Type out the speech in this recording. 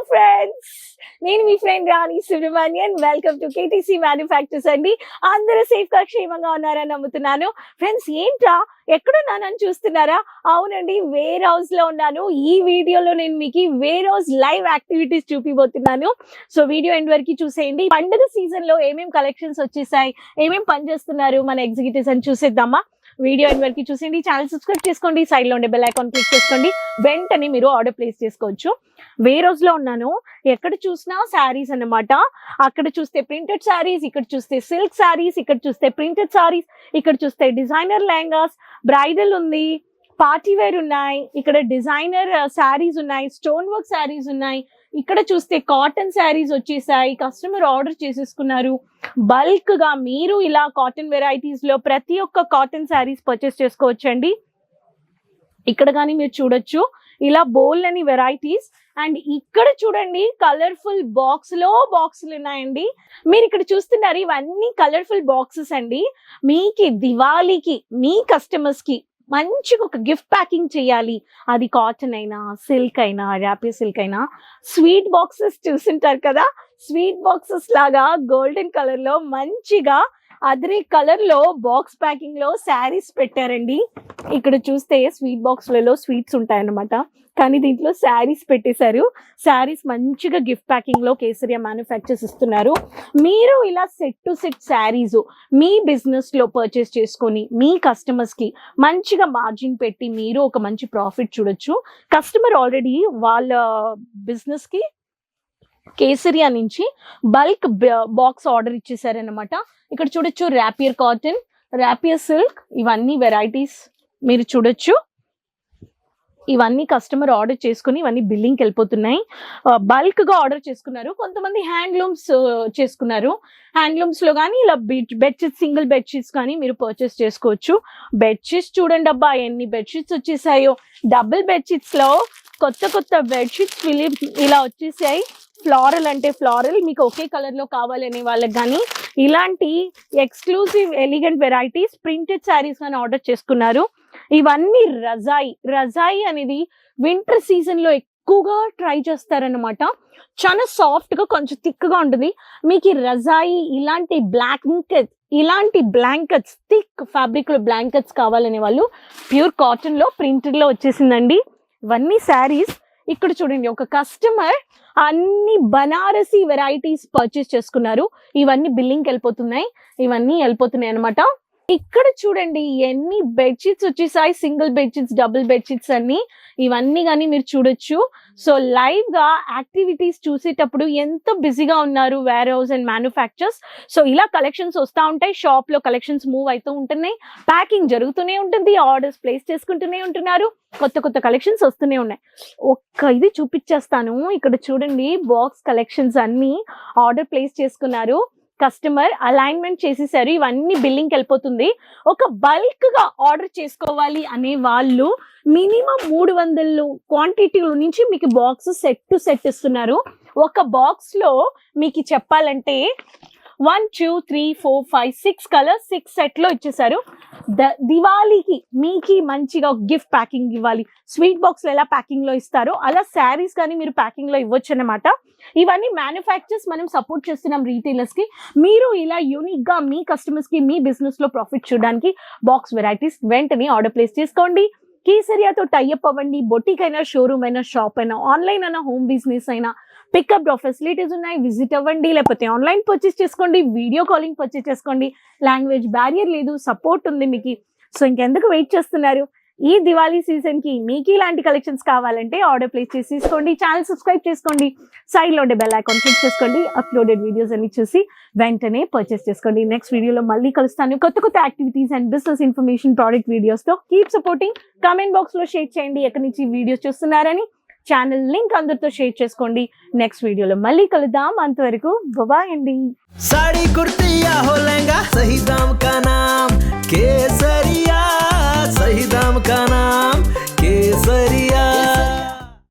Friends, నేను మీ friend Rani Subrahmanyan. Welcome to KTC manufactures అండి. అందరూ సేఫ్ గా క్షేమంగా ఉన్నారని నమ్ముతున్నాను. ఫ్రెండ్స్, ఏంట్రా ఎక్కడున్నానని చూస్తున్నారా? అవునండి, వేర్ హౌస్ లో ఉన్నాను. ఈ వీడియోలో నేను మీకు వేర్ హౌస్ లైవ్ యాక్టివిటీస్ చూపిపోతున్నాను. సో వీడియో ఎండ్ వరకు చూసేయండి. పండుగ సీజన్ లో ఏమేం కలెక్షన్స్ వచ్చేసాయి, ఏమేం పని చేస్తున్నారు మన ఎగ్జిక్యూటివ్స్ అని చూసేద్దామా? వీడియో ఎండ్ వరకు చూసేయండి. ఛానల్ సబ్స్క్రైబ్ చేసుకోండి, సైడ్ లో ఉండే బెల్ ఐకాన్ క్లిక్ చేసుకోండి. వెంటనే మీరు ఆర్డర్ ప్లేస్ చేసుకోవచ్చు. వేర్ హౌస్ లో ఉన్నాను. ఎక్కడ చూసినా శారీస్ అన్నమాట. అక్కడ చూస్తే ప్రింటెడ్ శారీస్, ఇక్కడ చూస్తే సిల్క్ శారీస్, ఇక్కడ చూస్తే ప్రింటెడ్ శారీస్, ఇక్కడ చూస్తే డిజైనర్ లెహంగాస్, బ్రైడల్ ఉంది, పార్టీ వేర్ ఉన్నాయి, ఇక్కడ డిజైనర్ శారీస్ ఉన్నాయి, స్టోన్ వర్క్ శారీస్ ఉన్నాయి. ఇక్కడ చూస్తే కాటన్ శారీస్ వచ్చేసాయి. కస్టమర్ ఆర్డర్ చేసేసుకున్నారు. బల్క్ గా మీరు ఇలా కాటన్ వెరైటీస్ లో ప్రతి ఒక్క కాటన్ శారీస్ పర్చేస్ చేసుకోవచ్చండి. ఇక్కడ కానీ మీరు చూడొచ్చు ఇలా బోల్ అని వెరైటీస్. అండ్ ఇక్కడ చూడండి కలర్ఫుల్ బాక్సులు ఉన్నాయండి. మీరు ఇక్కడ చూస్తున్నారు ఇవన్నీ కలర్ఫుల్ బాక్సెస్ అండి. మీకు దివాళీకి మీ కస్టమర్స్ కి మంచిగా ఒక గిఫ్ట్ ప్యాకింగ్ చేయాలి. అది కాటన్ అయినా, సిల్క్ అయినా, ర్యాపియర్ సిల్క్ అయినా. స్వీట్ బాక్సెస్ చూసింటారు కదా, స్వీట్ బాక్సెస్ లాగా గోల్డెన్ కలర్ లో మంచిగా అదే కలర్ లో బాక్స్ ప్యాకింగ్ లో శారీస్ పెట్టారండి. ఇక్కడ చూస్తే స్వీట్ బాక్స్లలో స్వీట్స్ ఉంటాయన్నమాట, కానీ దీంట్లో శారీస్ పెట్టేశారు. శారీస్ మంచిగా గిఫ్ట్ ప్యాకింగ్ లో కేసరియా మ్యానుఫ్యాక్చర్స్ ఇస్తున్నారు. మీరు ఇలా set to set saris me business లో పర్చేస్ చేసుకొని మీ కస్టమర్స్ కి మంచిగా మార్జిన్ పెట్టి మీరు ఒక మంచి ప్రాఫిట్ చూడొచ్చు. కస్టమర్ ఆల్రెడీ వాళ్ళ బిజినెస్ కి కేసరియా నుంచి బల్క్ బాక్స్ ఆర్డర్ ఇచ్చేసారనమాట. ఇక్కడ చూడొచ్చు ర్యాపియర్ కాటన్, ర్యాపియర్ సిల్క్, ఇవన్నీ వెరైటీస్ మీరు చూడొచ్చు. ఇవన్నీ కస్టమర్ ఆర్డర్ చేసుకుని ఇవన్నీ బిల్లింగ్కి వెళ్ళిపోతున్నాయి. బల్క్ గా ఆర్డర్ చేసుకున్నారు. కొంతమంది హ్యాండ్లూమ్స్ చేసుకున్నారు. హ్యాండ్లూమ్స్ లో కానీ ఇలా బెడ్షీట్స్, సింగిల్ బెడ్షీట్స్ కానీ మీరు పర్చేస్ చేసుకోవచ్చు. బెడ్షీట్స్ చూడండి అబ్బా, ఎన్ని బెడ్షీట్స్ వచ్చేసాయో. డబుల్ బెడ్షీట్స్ లో కొత్త బెడ్షీట్స్ ఇలా వచ్చేసాయి. ఫ్లారల్ అంటే ఫ్లారల్, మీకు ఒకే కలర్ లో కావాలనే వాళ్ళకి కానీ ఇలాంటి exclusive elegant varieties printed saris కానీ ఆర్డర్ చేసుకున్నారు. ఇవన్నీ రజాయి అనేది వింటర్ సీజన్ లో ఎక్కువగా ట్రై చేస్తారనమాట. చాలా సాఫ్ట్ గా కొంచెం థిక్ గా ఉంటుంది. మీకు ఈ రజాయి ఇలాంటి బ్లాంకెట్స్ థిక్ ఫ్యాబ్రిక్ లో బ్లాంకెట్స్ కావాలనే వాళ్ళు ప్యూర్ కాటన్ లో ప్రింటెడ్ లో వచ్చేసిందండి. ఇవన్నీ శారీస్. ఇక్కడ చూడండి, ఒక కస్టమర్ అన్ని బనారసి వెరైటీస్ పర్చేస్ చేసుకున్నారు. ఇవన్నీ బిల్లింగ్ వెళ్ళిపోతున్నాయి అనమాట. ఇక్కడ చూడండి ఎన్ని బెడ్షీట్స్ వచ్చేసాయి, సింగిల్ బెడ్షీట్స్, డబుల్ బెడ్షీట్స్ అన్ని. ఇవన్నీ కానీ మీరు చూడొచ్చు. సో లైవ్ గా యాక్టివిటీస్ చూసేటప్పుడు ఎంత బిజీగా ఉన్నారు warehouse and manufactures. So ఇలా కలెక్షన్స్ వస్తూ ఉంటాయి. షాప్ లో కలెక్షన్స్ మూవ్ అవుతూ ఉంటున్నాయి, ప్యాకింగ్ జరుగుతూనే ఉంటుంది, ఆర్డర్స్ ప్లేస్ చేసుకుంటూనే ఉంటున్నారు, కొత్త కలెక్షన్స్ వస్తూనే ఉన్నాయి. ఇది చూపించేస్తాను. ఇక్కడ చూడండి బాక్స్ కలెక్షన్స్ అన్ని ఆర్డర్ ప్లేస్ చేసుకున్నారు. కస్టమర్ అలైన్మెంట్ చేసేసారు. ఇవన్నీ బిల్లింగ్ వెళ్ళిపోతుంది. ఒక బల్క్ గా ఆర్డర్ చేసుకోవాలి అనే వాళ్ళు మినిమం 300 క్వాంటిటీల నుంచి మీకు బాక్స్ సెట్ టు సెట్ ఇస్తున్నారు. ఒక బాక్స్ లో మీకు చెప్పాలంటే 1 2 3 4 5 6 కలర్స్ 6 సెట్ లో ఇచ్చేసారు. దివాళీకి మీకు మంచిగా గిఫ్ట్ ప్యాకింగ్ ఇవ్వాలి. స్వీట్ బాక్స్ లో ఎలా ప్యాకింగ్ లో ఇస్తారో అలా శారీస్ కానీ మీరు ప్యాకింగ్ లో ఇవ్వచ్చు అనమాట. ఇవన్నీ మ్యానుఫ్యాక్చర్స్ మనం సపోర్ట్ చేస్తున్నాం రీటైలర్స్ కి. మీరు ఇలా యూనిక్ గా మీ కస్టమర్స్ కి మీ బిజినెస్ లో ప్రాఫిట్ చూడడానికి బాక్స్ వెరైటీస్ వెంటనే ఆర్డర్ ప్లేస్ చేసుకోండి. కేసరియాతో టైఅప్ అవ్వండి. బొటిక్ అయినా, షోరూమ్ అయినా, షాప్ అయినా, ఆన్లైన్ అయినా, హోమ్ బిజినెస్ అయినా, పికప్ డ్రాప్ ఫెసిలిటీస్ ఉన్నాయి. విజిట్ అవ్వండి, లేకపోతే ఆన్లైన్ పర్చేస్ చేసుకోండి, వీడియో కాలింగ్ పర్చేస్ చేసుకోండి. లాంగ్వేజ్ బ్యారియర్ లేదు, సపోర్ట్ ఉంది మీకు. సో ఇంకెందుకు వెయిట్ చేస్తున్నారు? ఈ దివాళీ సీజన్ కి మీకు ఇలాంటి కలెక్షన్స్ కావాలంటే ఆర్డర్ ప్లేస్ చేసి తీసుకోండి. ఛానల్ సబ్స్క్రైబ్ చేసుకోండి, సైడ్ లో ఉండే బెల్ ఐకాన్ క్లిక్ చేసుకోండి. అప్లోడెడ్ వీడియోస్ అన్ని చూసి వెంటనే పర్చేస్ చేసుకోండి. నెక్స్ట్ వీడియోలో మళ్ళీ కలుస్తాను కొత్త activities and business information product videos తో. Keep supporting. కామెంట్ బాక్స్ లో షేర్ చేయండి ఎక్కడి నుంచి వీడియోస్ చూస్తున్నారని. ఛానల్ లింక్ అందరితో షేర్ చేసుకోండి. నెక్స్ట్ వీడియోలో మళ్ళీ కలుద్దాం. అంతవరకు బాయ్ అండి. साड़ी कुर्ती या हो लहंगा, सही दाम का नाम केसरिया, सही दाम का नाम केसरिया।